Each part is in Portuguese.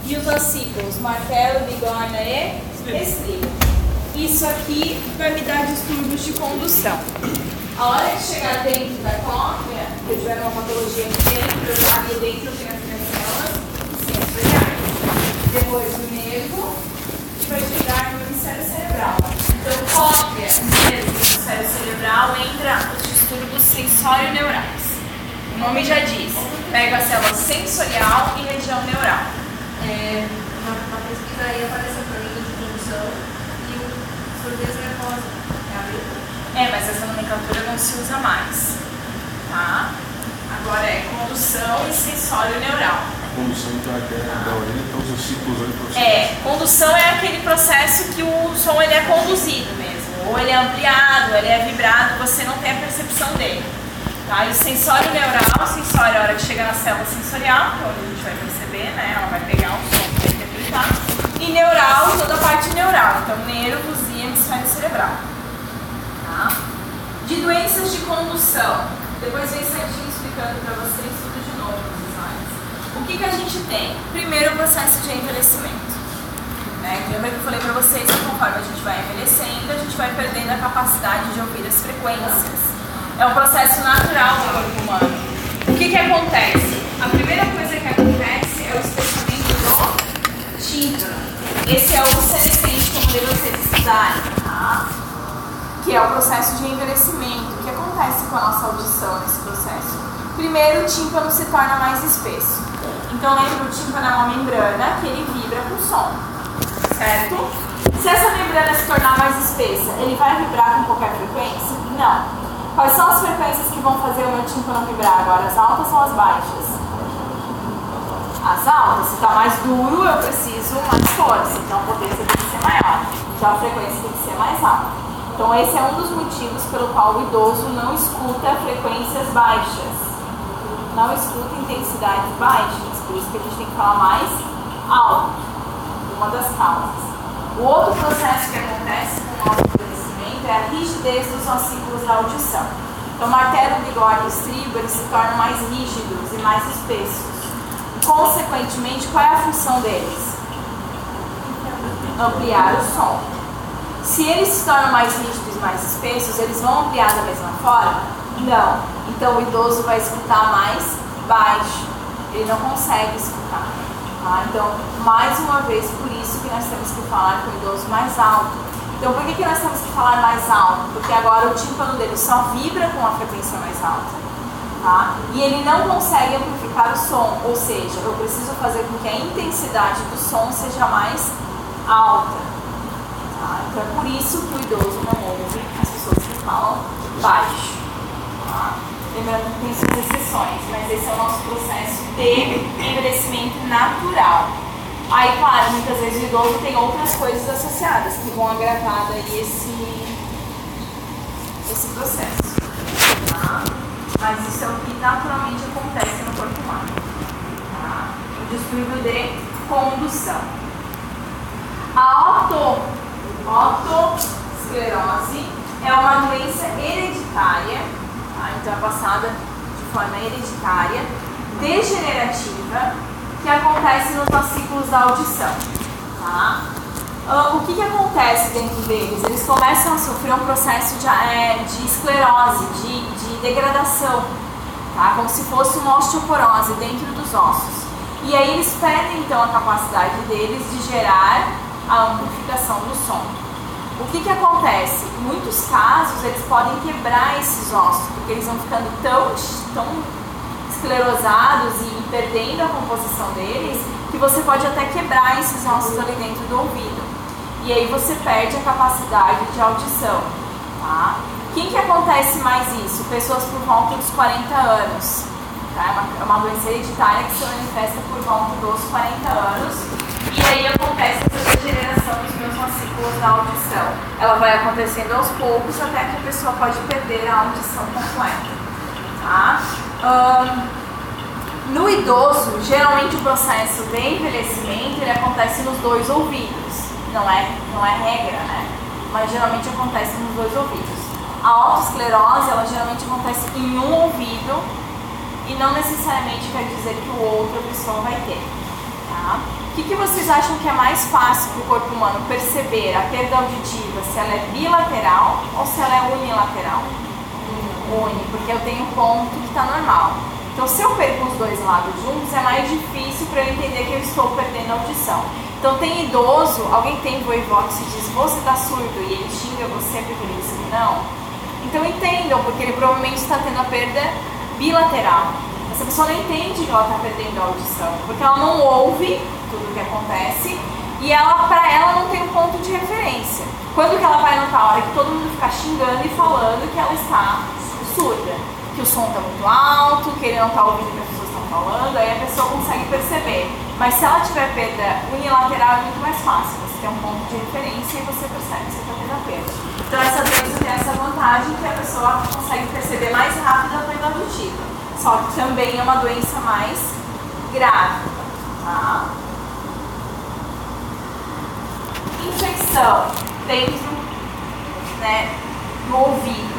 E os ossículos, martelo, bigorna e estribo. Isso aqui vai me dar distúrbios de condução. A hora de chegar dentro da cóclea, se eu tiver uma patologia aqui dentro, ali dentro tem as minhas células sensoriais. Depois o nervo e vai chegar no hemisfério cerebral. Então, cóclea, nervo e hemisfério cerebral entra os distúrbios sensório-neurais. O nome já diz, pega a célula sensorial e região neural. Na pesquisa aí apareceu para mim de condução e o surdez nervosa. Mas essa nomenclatura não se usa mais. Tá? Agora é condução e sensório neural. A condução então é da orelha, então os ciclos aí. Condução é aquele processo que o som ele é conduzido mesmo. Ou ele é ampliado, ou ele é vibrado, você não tem a percepção dele. Tá? E o sensório neural, o sensório é a hora que chega na célula sensorial, que é onde a gente vai perceber, né? Ela vai pegar o som para interpretar. E neural, toda a parte neural, então nervos e hemisfério cerebral. Tá? De doenças de condução, depois vem certinho explicando para vocês tudo de novo nos slides. O que a gente tem? Primeiro, o processo de envelhecimento. Lembra que eu falei para vocês que conforme a gente vai envelhecendo, a gente vai perdendo a capacidade de ouvir as frequências. É um processo natural do corpo humano. O que acontece? A primeira coisa que acontece é o espessamento do tímpano. Esse é o senescente, como de vocês estudarem, tá? Que é o processo de envelhecimento. O que acontece com a nossa audição nesse processo? Primeiro, o tímpano se torna mais espesso. Então, lembra, o tímpano é uma membrana que ele vibra com som, certo? Se essa membrana se tornar mais espessa, ele vai vibrar com qualquer frequência? Não. Quais são as frequências que vão fazer o meu tímpano vibrar agora? As altas ou as baixas? As altas. Se está mais duro, eu preciso mais força. Então a potência tem que ser maior. Então a frequência tem que ser mais alta. Então esse é um dos motivos pelo qual o idoso não escuta frequências baixas. Não escuta intensidades baixas. Por isso que a gente tem que falar mais alto. Uma das causas. O outro processo que acontece com o nosso é a rigidez dos ossículos da audição. Então, martelo, bigorna e estribo, eles se tornam mais rígidos e mais espessos. Consequentemente, qual é a função deles? Ampliar o som. Se eles se tornam mais rígidos e mais espessos, eles vão ampliar da mesma forma? Não. Então, o idoso vai escutar mais baixo. Ele não consegue escutar. Tá? Então, mais uma vez, por isso que nós temos que falar com o idoso mais alto. Então, por que nós temos que falar mais alto? Porque agora o tímpano dele só vibra com a frequência mais alta. Tá? E ele não consegue amplificar o som, ou seja, eu preciso fazer com que a intensidade do som seja mais alta. Tá? Então, é por isso que o idoso não ouve as pessoas que falam baixo. Tá? Lembrando que tem suas exceções, mas esse é o nosso processo de envelhecimento natural. Aí, claro, muitas vezes o idoso tem outras coisas associadas que vão agravar daí esse processo. Tá? Mas isso é o que naturalmente acontece no corpo humano. Tá? O distúrbio de condução. A otosclerose é uma doença hereditária, tá? Então é passada de forma hereditária, degenerativa, que acontece nos ossículos da audição. Tá? O que acontece dentro deles? Eles começam a sofrer um processo de esclerose, de degradação, tá? Como se fosse uma osteoporose dentro dos ossos. E aí eles perdem então a capacidade deles de gerar a amplificação do som. O que acontece? Em muitos casos eles podem quebrar esses ossos, porque eles vão ficando tão esclerosados e perdendo a composição deles, que você pode até quebrar esses ossos ali dentro do ouvido. E aí você perde a capacidade de audição. Tá? Quem que acontece mais isso? Pessoas por volta dos 40 anos. Tá? É uma doença hereditária que se manifesta por volta dos 40 anos. E aí acontece essa degeneração dos meus fascículos da audição. Ela vai acontecendo aos poucos até que a pessoa pode perder a audição completa. Tá? No idoso, geralmente o processo de envelhecimento ele acontece nos dois ouvidos. Não é regra, né? Mas geralmente acontece nos dois ouvidos. A autoesclerose, ela geralmente acontece em um ouvido e não necessariamente quer dizer que o outro a pessoa vai ter. Tá? O que vocês acham que é mais fácil para o corpo humano perceber a perda auditiva, se ela é bilateral ou se ela é unilateral? Uni, porque eu tenho um ponto que está normal. Então, se eu perco os dois lados juntos, é mais difícil para eu entender que eu estou perdendo a audição. Então, tem idoso, alguém tem voivox e diz, você está surdo, e ele xinga você porque ele disse que não. Então, entendam, porque ele provavelmente está tendo a perda bilateral. Essa pessoa não entende que ela está perdendo a audição, porque ela não ouve tudo o que acontece e para ela não tem um ponto de referência. Quando que ela vai notar? A hora que todo mundo ficar xingando e falando que ela está surda, que o som está muito alto, que ele não está ouvindo o que as pessoas estão falando, aí a pessoa consegue perceber. Mas se ela tiver perda unilateral é muito mais fácil, você tem um ponto de referência e você percebe que você está tendo a perda. Então essa doença tem essa vantagem que a pessoa consegue perceber mais rápido a perda auditiva. Só que também é uma doença mais grave. Tá? Infecção dentro, né, do ouvido.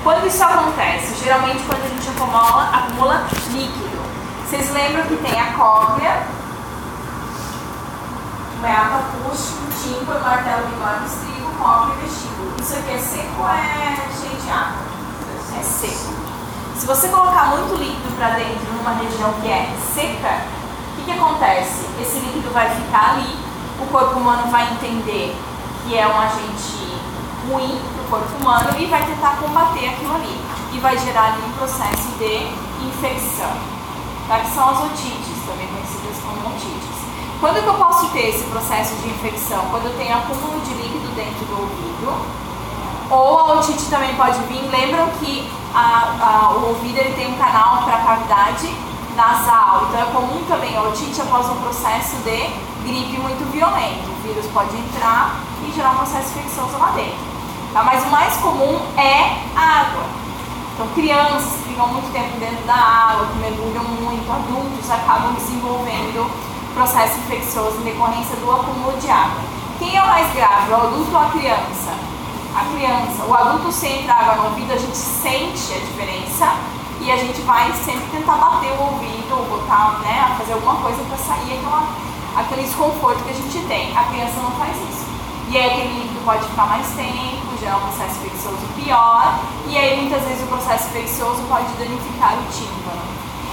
Quando isso acontece? Geralmente quando a gente acumula líquido. Vocês lembram que tem a cóclea, o meato acústico, o tímpano, o martelo bigode, estribo, cóclea e vestíbulo. Isso aqui é seco ou é cheio de água? É seco. Se você colocar muito líquido para dentro numa região que é seca, o que acontece? Esse líquido vai ficar ali, o corpo humano vai entender que é um agente ruim para o corpo humano e vai tentar combater aquilo ali. E vai gerar ali um processo de infecção. Tá? Que são as otites, também conhecidas como otites. Quando que eu posso ter esse processo de infecção? Quando eu tenho acúmulo de líquido dentro do ouvido. Ou a otite também pode vir. Lembram que o ouvido ele tem um canal para a cavidade nasal. Então é comum também a otite após um processo de gripe muito violento. O vírus pode entrar e gerar um processo infeccioso lá dentro. Tá? Mas o mais comum é a água. Então crianças que ficam muito tempo dentro da água, que mergulham muito, adultos acabam desenvolvendo processo infeccioso em decorrência do acúmulo de água. Quem é o mais grave, o adulto ou a criança? A criança. O adulto, se entra água no ouvido, a gente sente a diferença e a gente vai sempre tentar bater o ouvido ou botar, né, fazer alguma coisa para sair aquele desconforto que a gente tem. A criança não faz isso. E aí aquele líquido pode ficar mais tempo, gerar um processo infeccioso pior, e aí muitas vezes o processo infeccioso pode danificar o tímpano.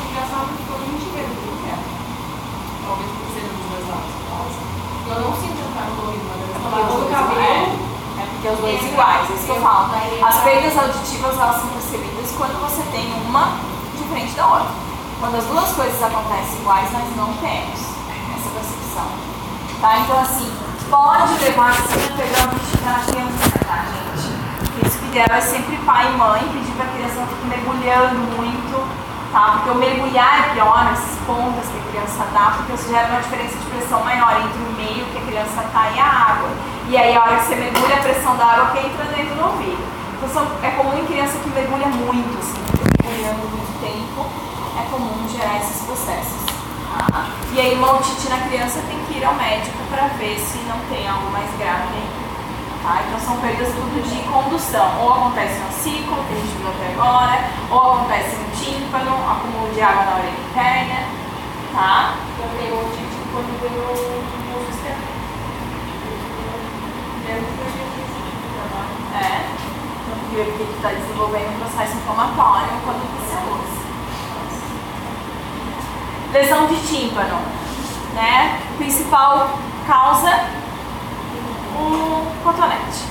Engraçado que quando a gente mergulha, talvez por ser dos dois lados, eu não sinto o cara do ouvido, mas do cabelo. É porque os dois iguais, é isso que eu falo. As perdas auditivas elas são percebidas quando você tem uma diferente da outra. Quando as duas coisas acontecem iguais, nós não temos essa percepção. Tá? Então assim, pode levar sim a perda auditiva na criança, tá, gente? Isso que ideal é sempre pai e mãe pedir para a criança não ficar mergulhando muito, tá? Porque o mergulhar é pior, essas pontas que a criança dá, porque isso gera uma diferença de pressão maior entre o meio que a criança está e a água. E aí a hora que você mergulha, a pressão da água que entra dentro do ouvido. Então é comum em criança que mergulha muito, assim, mergulhando muito tempo, é comum gerar esses processos. Tá? E aí uma otite na criança tem que ir ao médico para ver se não tem algo mais grave aí. Tá? Então são perdas tudo de condução. Ou acontece no ciclo, que a gente viu até agora, ou acontece no tímpano, acúmulo de água na orelha interna. Tá? Eu tenho otite quando veio no sistema. Porque está desenvolvendo um processo inflamatório quando você usa. Lesão de tímpano, né? Principal causa, o cotonete,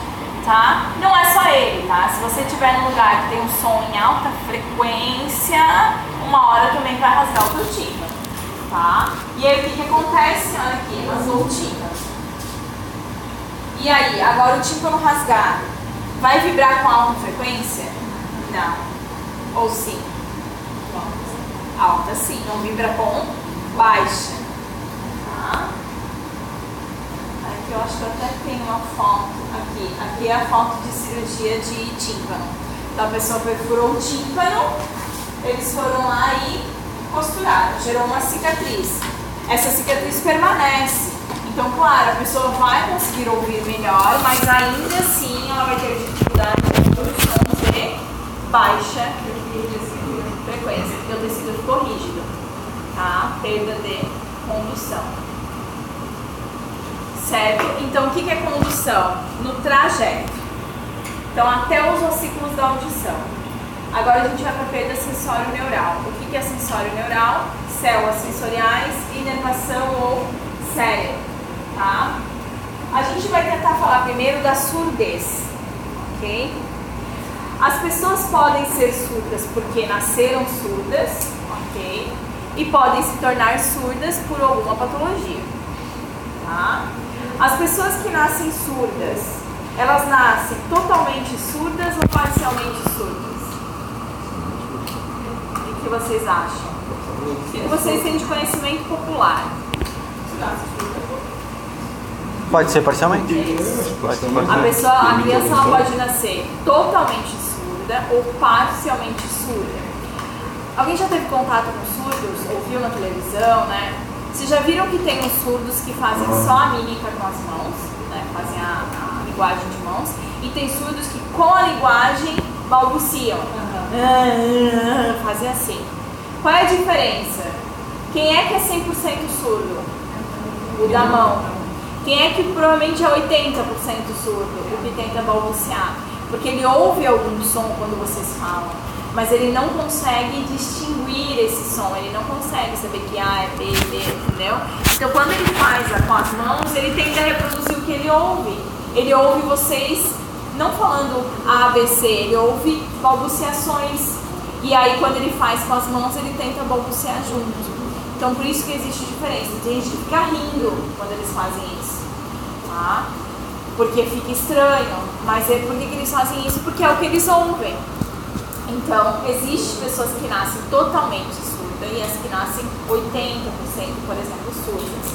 tá? Não é só ele, tá? Se você estiver num lugar que tem um som em alta frequência, uma hora também vai rasgar o teu tímpano, tá? E aí o que acontece? Olha aqui, rasgou o tímpano. E aí, agora o tímpano rasgar, vai vibrar com alta frequência? Não. Ou sim? Alta sim, não vibra com baixa. Tá? que eu acho que eu até tenho uma foto aqui. Aqui é a foto de cirurgia de tímpano. Então a pessoa perfurou o tímpano, eles foram lá e costuraram, gerou uma cicatriz. Essa cicatriz permanece. Então, claro, a pessoa vai conseguir ouvir melhor, mas ainda assim ela vai ter dificuldade de produção de baixa frequência, porque o tecido ficou rígido, tá? Perda de condução. Certo? Então, o que é condução? No trajeto. Então, até os ossículos da audição. Agora a gente vai para a perda sensório-neural. O que é sensório-neural? Células sensoriais, inervação ou cérebro, tá? A gente vai tentar falar primeiro da surdez, ok? As pessoas podem ser surdas porque nasceram surdas, ok? E podem se tornar surdas por alguma patologia, tá? As pessoas que nascem surdas, elas nascem totalmente surdas ou parcialmente surdas? O que vocês acham? O que vocês têm de conhecimento popular? Pode ser parcialmente? A criança ela pode nascer totalmente surda ou parcialmente surda. Alguém já teve contato com surdos? Ouviu na televisão, né? Vocês já viram que tem uns surdos que fazem só a mímica com as mãos, né? Fazem a linguagem de mãos. E tem surdos que com a linguagem balbuciam. Fazem assim. Qual é a diferença? Quem é que é 100% surdo? O da mão. Quem é que provavelmente é 80% surdo? O que tenta balbuciar. Porque ele ouve algum som quando vocês falam, mas ele não consegue distinguir esse som, ele não consegue saber que A é B, B, entendeu? Então quando ele faz com as mãos, ele tenta reproduzir o que ele ouve. Ele ouve vocês não falando A, B, C, ele ouve balbuciações. E aí quando ele faz com as mãos, ele tenta balbuciar junto. Então por isso que existe diferença. Tem gente que fica rindo quando eles fazem isso, tá? Porque fica estranho. Mas é por que eles fazem isso? Porque é o que eles ouvem. Então, existem pessoas que nascem totalmente surdas e as que nascem 80%, por exemplo, surdas.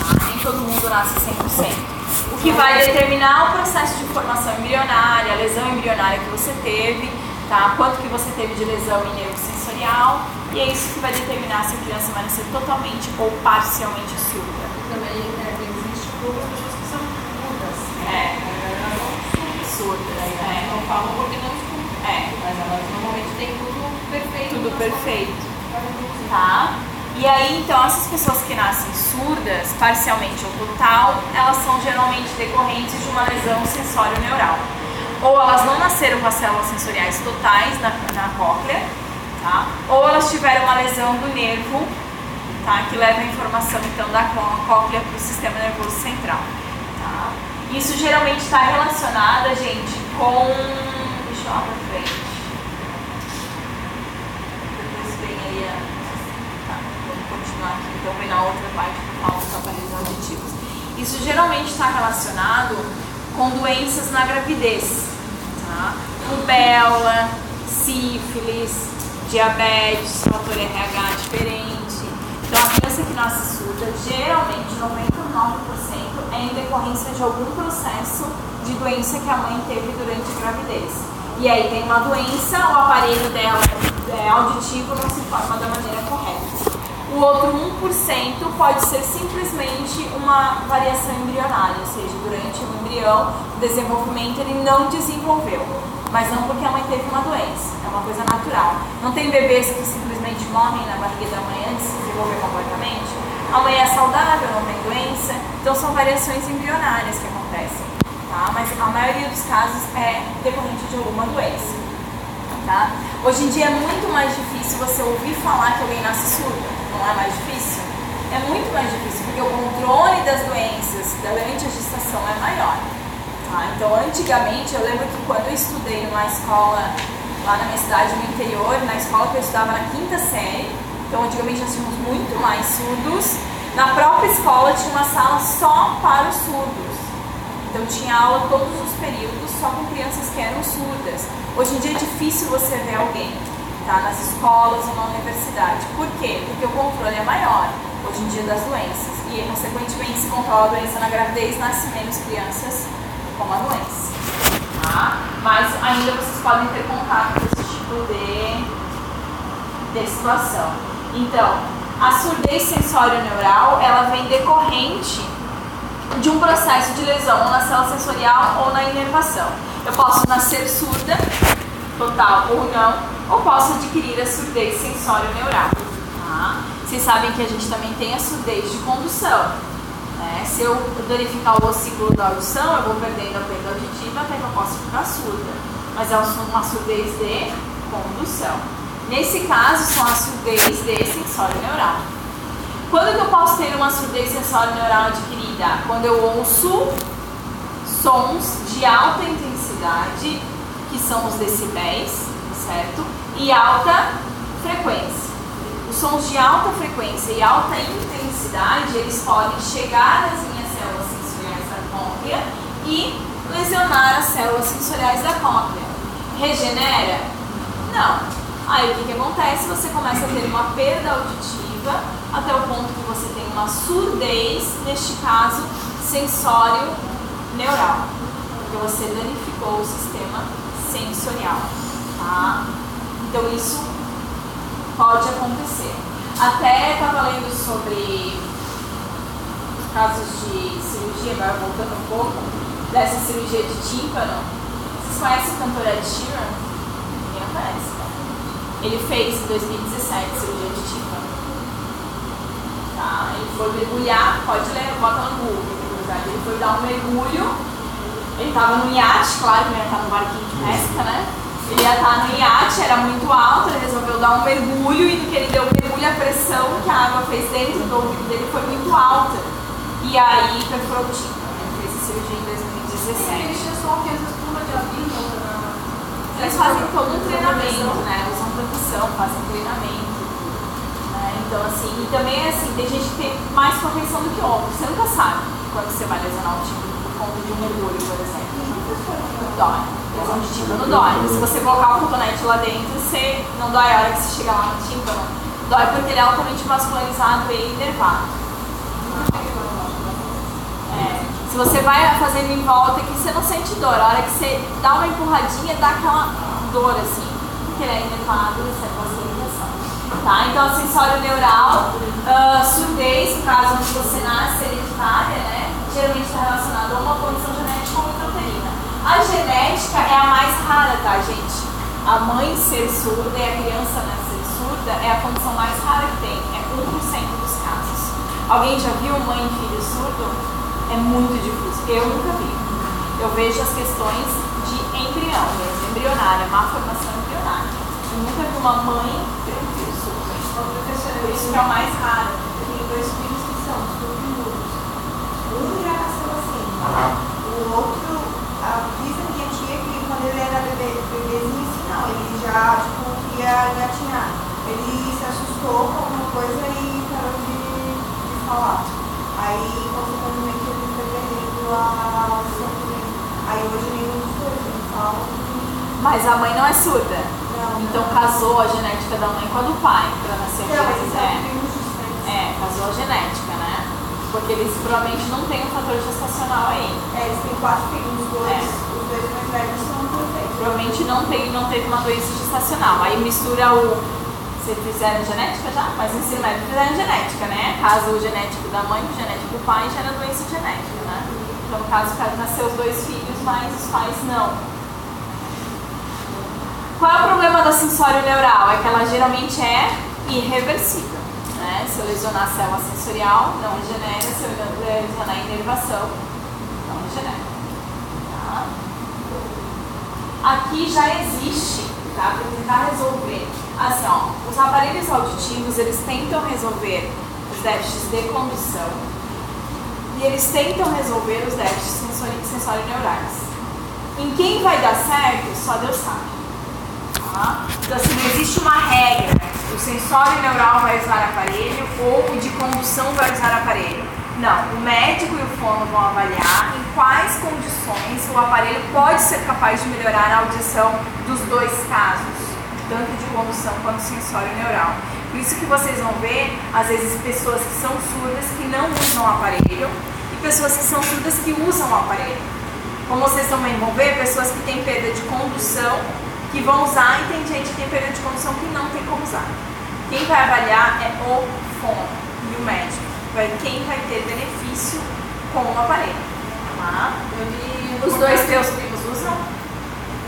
Tá? Nem todo mundo nasce 100%. O que vai determinar o processo de formação embrionária, a lesão embrionária que você teve, tá? Quanto que você teve de lesão em nervo sensorial, e é isso que vai determinar se a criança vai nascer totalmente ou parcialmente surda. Também existe algumas pessoas que são mudas. Elas não são surdas. Elas não falam porque não escutam. Mas elas normalmente têm tudo perfeito. Tudo perfeito. Tá? E aí, então, essas pessoas que nascem surdas, parcialmente ou total, elas são geralmente decorrentes de uma lesão sensório-neural. Ou elas não nasceram com as células sensoriais totais na cóclea, tá? Ou elas tiveram uma lesão do nervo, tá? Que leva a informação, então, da cóclea para o sistema nervoso central. Tá? Isso geralmente está relacionado, gente, com... Deixa eu lá pra frente. Depois vem aí a... Tá, vamos continuar aqui. Então vem na outra parte que fala dos aparelhos auditivos. Isso geralmente está relacionado com doenças na gravidez. Tá? Rubéola, sífilis, diabetes, fator RH diferente. Então a criança que nasce surda, geralmente 99% é em decorrência de algum processo de doença que a mãe teve durante a gravidez. E aí tem uma doença, o aparelho dela auditivo não se forma da maneira correta. O outro 1% pode ser simplesmente uma variação embrionária, ou seja, durante o embrião, o desenvolvimento ele não desenvolveu. Mas não porque a mãe teve uma doença, é uma coisa natural. Não tem bebês que simplesmente morrem na barriga da mãe antes de se desenvolver completamente. A mãe é saudável, não tem doença, então são variações embrionárias que acontecem. Tá? Mas a maioria dos casos é decorrente de alguma doença. Tá? Hoje em dia é muito mais difícil você ouvir falar que alguém nasce surdo, não é mais difícil? É muito mais difícil, porque o controle das doenças durante a gestação é maior. Tá? Então, antigamente, eu lembro que quando eu estudei numa escola lá na minha cidade, no interior, na escola que eu estudava na 5ª série, então antigamente nós tínhamos muito mais surdos. Na própria escola tinha uma sala só para os surdos. Então tinha aula todos os períodos só com crianças que eram surdas. Hoje em dia é difícil você ver alguém, tá, nas escolas ou na universidade. Por quê? Porque o controle é maior hoje em dia das doenças. e, consequentemente, se controla a doença na gravidez, nasce menos crianças com a doença. Tá? Mas ainda vocês podem ter contato com esse tipo de situação. Então, a surdez sensório-neural, ela vem decorrente de um processo de lesão ou na célula sensorial ou na inervação. Eu posso nascer surda, total ou não, ou posso adquirir a surdez sensório-neural. Tá? Vocês sabem que a gente também tem a surdez de condução. Né? Se eu danificar o ossículo da audição, eu vou perdendo a perda auditiva até que eu possa ficar surda. Mas é uma surdez de condução. Nesse caso, são a surdez de sensório-neural. Quando que eu posso ter uma surdez sensório-neural adquirida? Quando eu ouço sons de alta intensidade, que são os decibéis, certo? E alta frequência. Os sons de alta frequência e alta intensidade, eles podem chegar nas minhas células sensoriais da cóclea e lesionar as células sensoriais da cóclea. Regenera? Não. Aí o que acontece? Você começa a ter uma perda auditiva até o ponto que você tem uma surdez, neste caso, sensório-neural, porque você danificou o sistema sensorial, tá? Então isso pode acontecer. Até estava lendo sobre casos de cirurgia, agora voltando um pouco, dessa cirurgia de tímpano. Vocês conhecem o cantor Ed Sheeran? Ninguém não conhece. Ele fez em 2017 cirurgia de tímpano. Tá? Ele foi mergulhar, pode ler, bota no Google, ele foi dar um mergulho. Ele estava no iate, claro que ele ia estar no barquinho de pesca, né? Ele ia estar no iate, era muito alto, ele resolveu dar um mergulho e no que ele deu o mergulho, a pressão que a água fez dentro do ouvido dele foi muito alta. E aí perfurou o tímpano. Ele fez a cirurgia em 2017. Ele tinha só que às vezes turma de avião, eles fazem todo um treinamento, né? Usam proteção, fazem treinamento. Né? Então, assim, e também é assim, tem gente que tem mais proteção do que outra. Você nunca sabe quando você vai lesionar o tímpano por conta de um mergulho, por exemplo. Dói. Lesão de tímpano dói. Se você colocar o cotonete lá dentro, você não dói a hora que você chegar lá no tímpano. Dói porque ele é altamente vascularizado e inervado. Se você vai fazendo em volta aqui, você não sente dor. A hora que você dá uma empurradinha, dá aquela dor assim, porque ele é inervado e recebe vascularização. Tá? Então, a sensório-neural, surdez, no caso onde você nasce hereditária, né? Geralmente está relacionada a uma condição genética ou intrauterina. A genética é a mais rara, tá, gente? A mãe ser surda e a criança nascer surda é a condição mais rara que tem. É 1% dos casos. Alguém já viu mãe e filho surdo? É muito difícil. Eu nunca vi. Eu vejo as questões de embrião mesmo, embrionária, má formação embrionária. Eu nunca vi uma mãe ter um filho surdo. Por isso que é o mais raro. Eu tenho 2 filhos que são surdos. Um já nasceu assim. O outro, diz a minha tia que quando ele era bebezinho assim, não, ele já ia engatinhar. Ele se assustou com alguma coisa e parou de falar. Aí, consequentemente, ele foi perdendo a audição dele. Aí, hoje, nenhum dos dois não fala. Mas a mãe não é surda? Não. Então, casou a genética da mãe com a do pai, para nascer o que Não, eles casou a genética, né? Porque eles provavelmente não têm um fator gestacional aí. Eles têm 4 filhos, os dois mais velhos são perfeitos. Provavelmente não teve uma doença gestacional. Aí mistura o... Vocês fizeram genética já? Mas no ensino médio fizeram genética, né? Caso o genético da mãe e o genético do pai gera doença genética, né? Então, no caso, nasceu os 2 filhos, mas os pais não. Qual é o problema da sensório-neural? É que ela geralmente é irreversível, né? Se eu lesionar a célula sensorial, não regenera. Se eu lesionar a inervação, não regenera. Tá? Aqui já existe, tá? Para tentar resolver. Assim, ó, os aparelhos auditivos, eles tentam resolver os déficits de condução e eles tentam resolver os déficits sensório-neurais. Em quem vai dar certo, só Deus sabe. Tá? Então, assim, não existe uma regra. O sensório-neural vai usar aparelho ou o de condução vai usar aparelho. Não, o médico e o fono vão avaliar em quais condições o aparelho pode ser capaz de melhorar a audição dos 2 casos. tanto de condução quanto sensório neural. Por isso que vocês vão ver, às vezes, pessoas que são surdas que não usam o aparelho e pessoas que são surdas que usam o aparelho. Como vocês também vão ver, pessoas que têm perda de condução que vão usar, e tem gente que tem perda de condução que não tem como usar. Quem vai avaliar é o fono e o médico. Quem vai ter benefício com o aparelho. Tá? Os dois teus primos usam?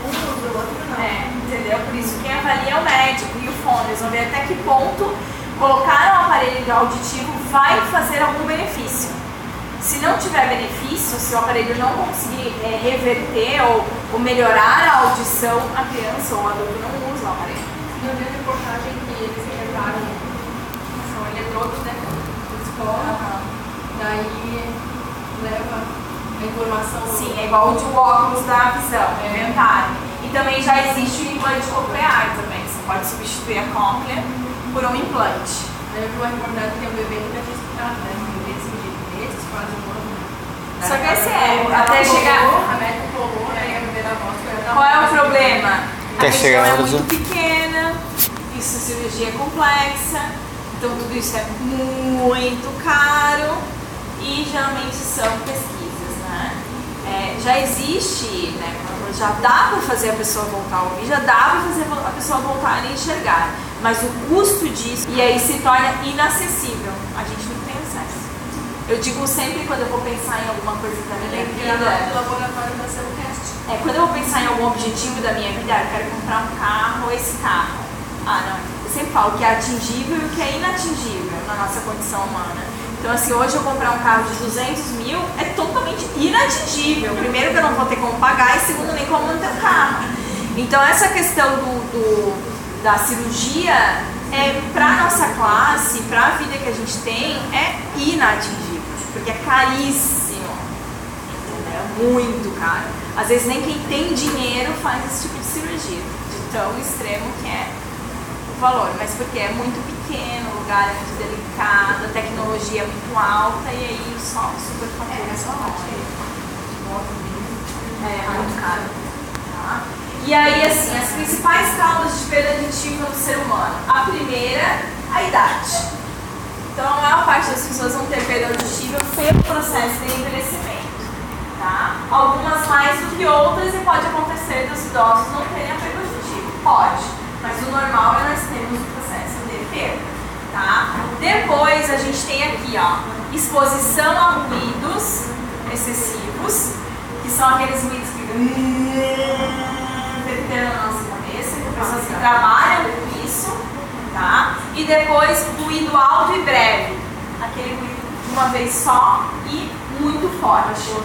Um usa, o outro não. Entendeu? Por isso quem avalia é o médico e o fono. Eles vão ver até que ponto colocar o aparelho auditivo vai fazer algum benefício. Se não tiver benefício, se o aparelho não conseguir reverter ou melhorar a audição, a criança ou o adulto não usa o aparelho. Eu vi a reportagem que eles reservaram, são eletrodos, né, na escola, daí leva a informação... Sim, é igual o de óculos da visão, inventaram. E também já existe o implante coclear também, você pode substituir a cóclea por um implante. Daí eu vi uma reportagem que tem um bebê que nunca tinha escutado, né, um bebê desse jeito, desses, quase um ano. Só que esse até chegar... A médica colou, aí a bebê da voz foi... Qual é o problema? A Quer chegar região é no muito pequena, isso é cirurgia complexa, então tudo isso é muito caro e geralmente são pesquisas, né? Já existe, né? Já dá para fazer a pessoa voltar a ouvir, já dá para fazer a pessoa voltar a enxergar, mas o custo disso, e aí se torna inacessível, a gente não tem acesso. Eu digo sempre quando eu vou pensar em alguma coisa da minha vida... O laboratório vai ser um teste. Quando eu vou pensar em algum objetivo da minha vida, eu quero comprar um carro ou esse carro. Não. Eu sempre falo que é atingível e o que é inatingível na nossa condição humana. Então, assim, hoje eu comprar um carro de 200 mil é totalmente inatingível. Primeiro que eu não vou ter como pagar e segundo nem como manter o carro. Então, essa questão da cirurgia para nossa classe, para a vida que a gente tem, é inatingível. Porque é caríssimo. É muito caro. Às vezes nem quem tem dinheiro faz esse tipo de cirurgia, de tão extremo que é o valor, mas porque é muito pequeno, o lugar é muito delicado, a tecnologia é muito alta e aí só super fatura só é muito caro. Tá? E aí assim, as principais causas de perda auditiva no ser humano. A primeira, a idade. Então a maior parte das pessoas vão ter perda auditiva pelo processo de envelhecimento. Tá? Algumas mais do que outras e pode acontecer dos idosos não terem a perda auditiva. Pode, mas o normal é nós termos o processo de perda. Tá? Depois a gente tem aqui, ó, exposição a ruídos excessivos, que são aqueles ruídos que ficam na nossa cabeça, que pessoas que trabalham com isso. Tá? E depois ruído alto e breve, aquele ruído de uma vez só e muito forte.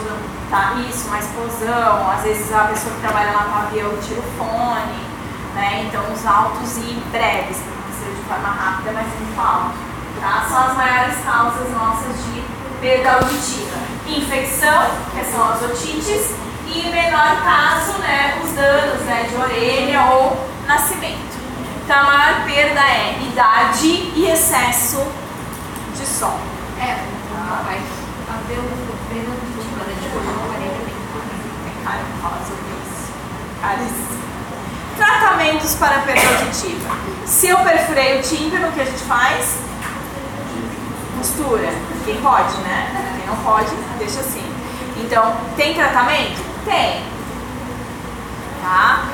Tá? Isso, uma explosão, às vezes a pessoa que trabalha lá no avião tira o fone, né? Então os altos e breves, para acontecer de forma rápida, mas muito alto. Tá? São as maiores causas nossas de perda auditiva. Infecção, que são as otites, e em menor caso, né, os danos, né, de orelha ou nascimento. Então a maior perda é idade e excesso de som. Vai haver uma perda auditiva, né? Tipo, uma orelha bem Cara, fala sobre isso. Caríssimo. Tratamentos para perda auditiva. Se eu perfurei o tímpano, o que a gente faz? Costura. Quem pode, né? Quem não pode, deixa assim. Então, tem tratamento? Tem. Tá?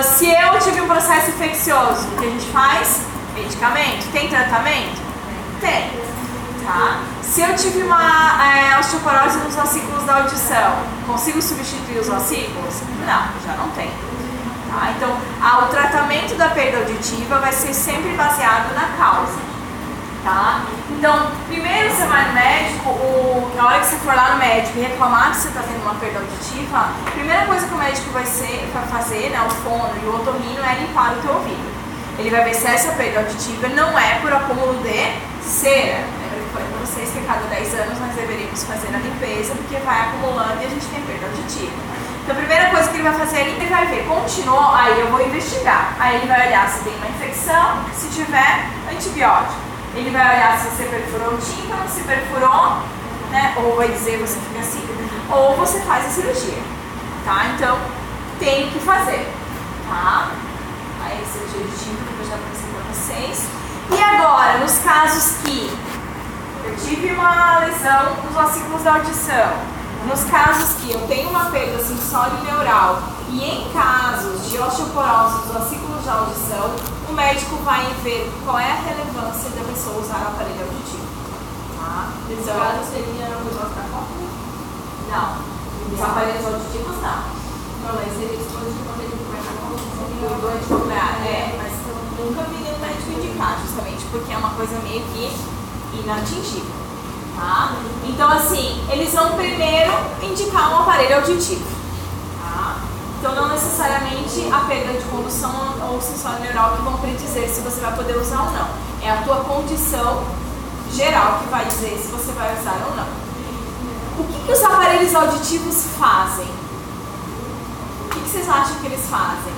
Se eu tive um processo infeccioso, o que a gente faz? Medicamento. Tem tratamento? Tem. Tá? Se eu tive uma osteoporose nos ossículos da audição, consigo substituir os ossículos? Não, já não tem. Tá? Então, o tratamento da perda auditiva vai ser sempre baseado na causa. Tá? Então, primeiro você vai no médico, na hora que você for lá no médico e reclamar que você está tendo uma perda auditiva, a primeira coisa que o médico vai fazer, né, o fono e o otorrino, é limpar o teu ouvido. Ele vai ver se essa perda auditiva não é por acúmulo de cera. Lembra que eu falei para vocês que a cada 10 anos nós deveríamos fazer a limpeza, porque vai acumulando e a gente tem perda auditiva. Então a primeira coisa que ele vai fazer, ele vai ver, continuou, aí eu vou investigar. Aí ele vai olhar se tem uma infecção, se tiver, antibiótico. Ele vai olhar se você perfurou o tímpano, se perfurou, né, ou vai dizer você fica assim, ou você faz a cirurgia, tá? Então, tem que fazer, tá? Aí esse é o auditivo que eu já trouxe para vocês. E agora, nos casos que eu tive uma lesão nos ossículos da audição, nos casos que eu tenho uma perda sensório-neural e em casos de osteoporose dos ossículos da audição, o médico vai ver qual é a relevância da pessoa usar o aparelho auditivo. Tá? Nesse Então, caso seria o negócio da copa? não. Os aparelhos auditivos não. Não, mas seria dispositivo para ele comer na copa. O doente nuclear, mas eu nunca vi nenhum médico indicar, justamente porque é uma coisa meio que inatingível. Tá? Então, assim, eles vão primeiro indicar um aparelho auditivo. Tá? Então, não necessariamente a perda de condução ou sensório neural que vão predizer se você vai poder usar ou não. É a tua condição geral que vai dizer se você vai usar ou não. O que os aparelhos auditivos fazem? O que vocês acham que eles fazem?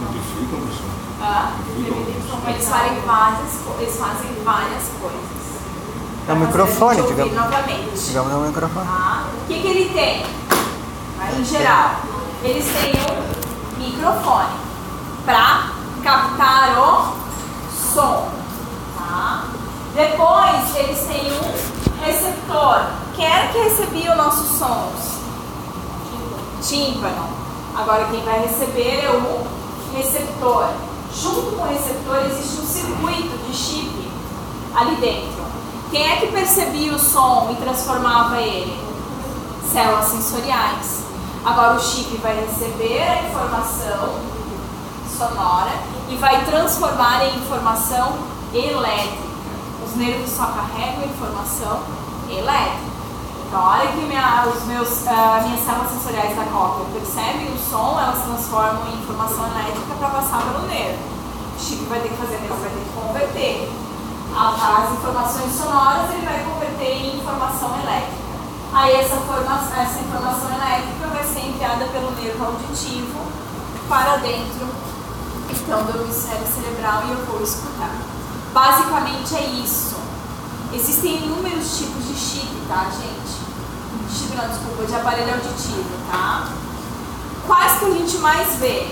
Amplificam, pessoal. Eles fazem várias coisas. É o microfone, digamos. digamos. Novamente. Digamos, é o microfone. Tá? O que ele tem? Em geral, eles têm um microfone para captar o som. Tá? Depois, eles têm um receptor. Quem era que recebia os nossos sons? Tímpano. Agora, quem vai receber é o receptor. Junto com o receptor, existe um circuito de chip ali dentro. Quem é que percebia o som e transformava ele? Células sensoriais. Agora o chip vai receber a informação sonora e vai transformar em informação elétrica. Os nervos só carregam a informação elétrica. Então, a hora que minhas células sensoriais da cóclea percebem o som, elas transformam em informação elétrica para passar pelo nervo. O chip vai ter que fazer isso, vai ter que converter. As informações sonoras ele vai converter em informação elétrica. Aí essa informação elétrica vai ser enviada pelo nervo auditivo para dentro então do hemisfério cerebral e eu vou escutar. Basicamente é isso. Existem inúmeros tipos de chip, tá, gente? Chip não, desculpa, de aparelho auditivo, tá? Quais que a gente mais vê?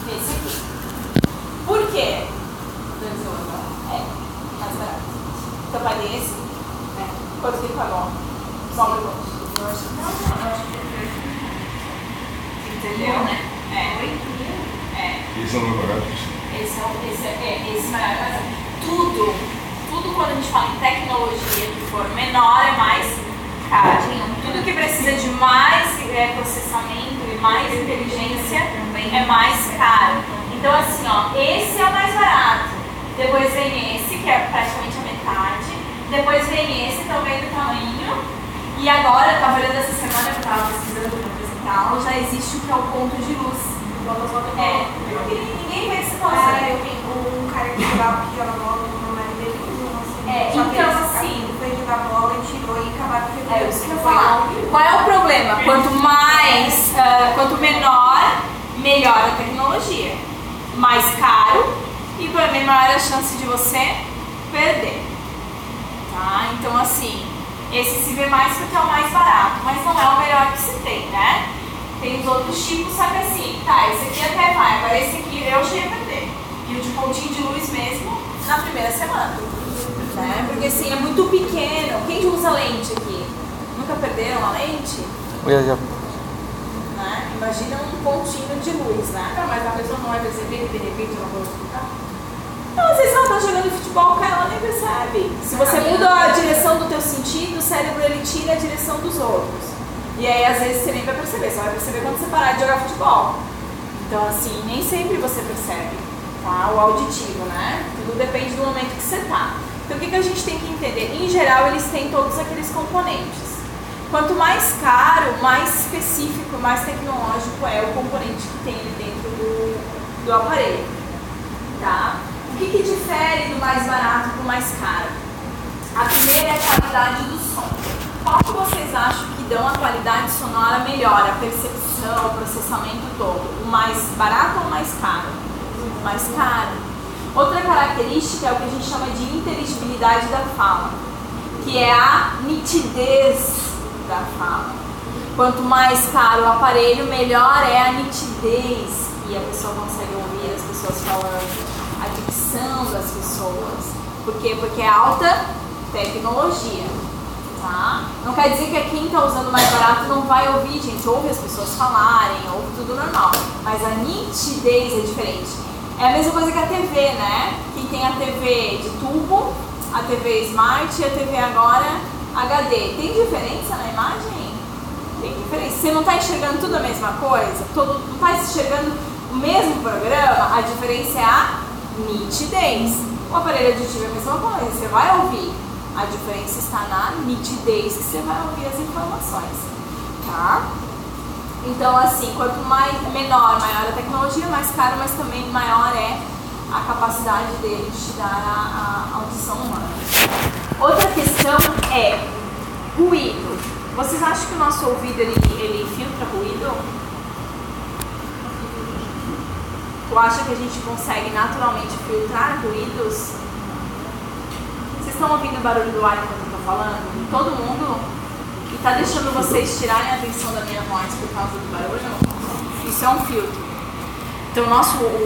Esse aqui. Por quê? Mais barato. Então, para esse, quanto que ele pagou? Só um minuto. Entendeu? Esse é o mais barato. Esse maior, mas tudo quando a gente fala em tecnologia que for menor é mais caro. Tudo que precisa de mais processamento e mais inteligência é mais caro. Então, assim, ó, esse é o mais barato. Depois vem esse, que é praticamente a metade. Depois vem esse, também do tamanho. E agora, eu estava olhando essa semana, eu estava pesquisando para apresentá-lo, já existe o que é o ponto de luz. Porque ninguém vê esse conceito. Eu vi um cara que joga bola no marido dele. Então, assim, ele foi jogar bola e tirou e acabaram com é isso que eu vou falar. Qual é o problema? Quanto menor, melhor a tecnologia. Mais caro e menor a chance de você perder. Tá? Então, assim, esse se vê mais porque é o mais barato, mas não é o melhor que se tem, né? Tem os outros tipos, só que assim, tá, esse aqui até vai, agora esse aqui eu cheguei a perder. E o de pontinho de luz mesmo na primeira semana. Né? Porque assim, é muito pequeno. Quem usa lente aqui? Nunca perderam a lente? Né? Imagina um pontinho de luz, né? Não, mas a pessoa não vai perceber que de repente ela vai escutar. Então, às vezes ela tá jogando futebol, cara, ela nem percebe. Se você muda a direção do teu sentido, o cérebro ele tira a direção dos outros. E aí, às vezes, você nem vai perceber. Você vai perceber quando você parar de jogar futebol. Então, assim, nem sempre você percebe, tá? O auditivo, né? Tudo depende do momento que você tá. Então, o que a gente tem que entender? Em geral, eles têm todos aqueles componentes. Quanto mais caro, mais específico, mais tecnológico é o componente que tem ali dentro do aparelho, tá? O que difere do mais barato para o mais caro? A primeira é a qualidade do som. Qual que vocês acham que dão a qualidade sonora melhor, a percepção, o processamento todo? O mais barato ou o mais caro? O mais caro. Outra característica é o que a gente chama de inteligibilidade da fala, que é a nitidez da fala. Quanto mais caro o aparelho, melhor é a nitidez que a pessoa consegue ouvir, as pessoas pessoas falando, a dicção das pessoas. Por quê? Porque é alta tecnologia, tá? Não quer dizer que quem está usando mais barato não vai ouvir, gente. Ouve as pessoas falarem, ouve tudo normal. Mas a nitidez é diferente. É a mesma coisa que a TV, né? Quem tem a TV de tubo, a TV Smart e a TV agora HD. Tem diferença na imagem? Tem diferença. Você não está enxergando tudo a mesma coisa? Não está enxergando o mesmo programa? A diferença é a nitidez. O aparelho auditivo é a mesma coisa. Você vai ouvir. A diferença está na nitidez que você vai ouvir as informações. Tá? Então, assim, quanto menor, maior a tecnologia, mais caro, mas também maior é a capacidade dele de te dar a audição humana. Outra questão é ruído. Vocês acham que o nosso ouvido ele filtra ruído? Tu acha que a gente consegue naturalmente filtrar ruídos? Vocês estão ouvindo o barulho do ar enquanto eu estou falando? Todo mundo? E está deixando vocês tirarem a atenção da minha voz por causa do barulho? Isso é um filtro. Então o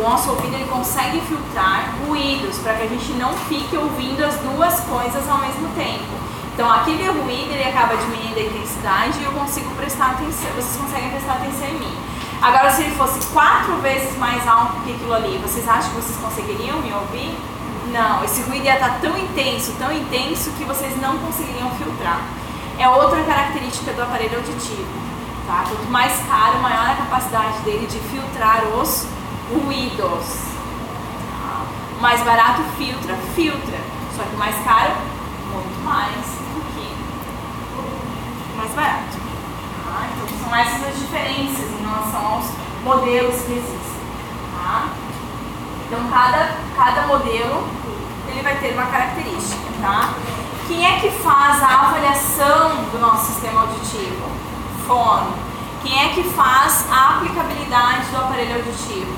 nosso ouvido ele consegue filtrar ruídos para que a gente não fique ouvindo as duas coisas ao mesmo tempo. Então aquele ruído ele acaba diminuindo a intensidade e eu consigo prestar atenção, vocês conseguem prestar atenção em mim. Agora se ele fosse 4 vezes mais alto que aquilo ali, vocês acham que vocês conseguiriam me ouvir? Não, esse ruído ia estar tão intenso que vocês não conseguiriam filtrar. É outra característica do aparelho auditivo. Tá? Quanto mais caro, maior a capacidade dele de filtrar os ruídos. Tá? O mais barato filtra, só que o mais caro, muito mais do que o mais barato. Tá? Então são essas as diferenças em relação aos modelos que existem. Tá? Então cada modelo ele vai ter uma característica. Tá? Quem é que faz a avaliação do nosso sistema auditivo? Fono. Quem é que faz a aplicabilidade do aparelho auditivo?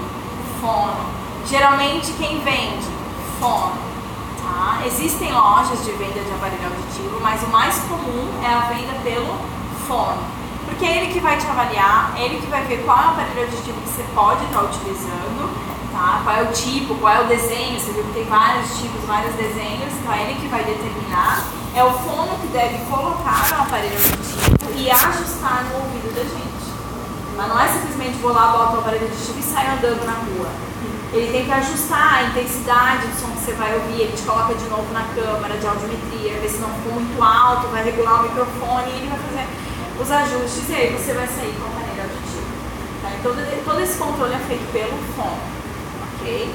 Fono. Geralmente quem vende? Fono. Tá? Existem lojas de venda de aparelho auditivo, mas o mais comum é a venda pelo fono. Porque é ele que vai te avaliar, é ele que vai ver qual é o aparelho auditivo que você pode estar utilizando, tá? Qual é o tipo, qual é o desenho, você viu que tem vários tipos, vários desenhos, então é ele que vai determinar. É o fono que deve colocar no aparelho auditivo e ajustar no ouvido da gente. Mas não é simplesmente vou lá, boto o aparelho auditivo e saio andando na rua. Ele tem que ajustar a intensidade do som que você vai ouvir, ele te coloca de novo na câmara de audiometria, ver se não ficou muito alto, vai regular o microfone e ele vai fazer os ajustes e aí você vai sair com o aparelho auditivo. Tá? Então todo esse controle é feito pelo fono. Ok?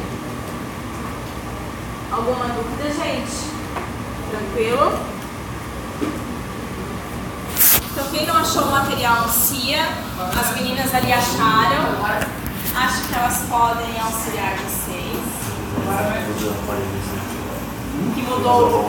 Alguma dúvida, gente? Tranquilo? Então quem não achou o material no CIA, as meninas ali acharam. Acho que elas podem auxiliar vocês. Que mudou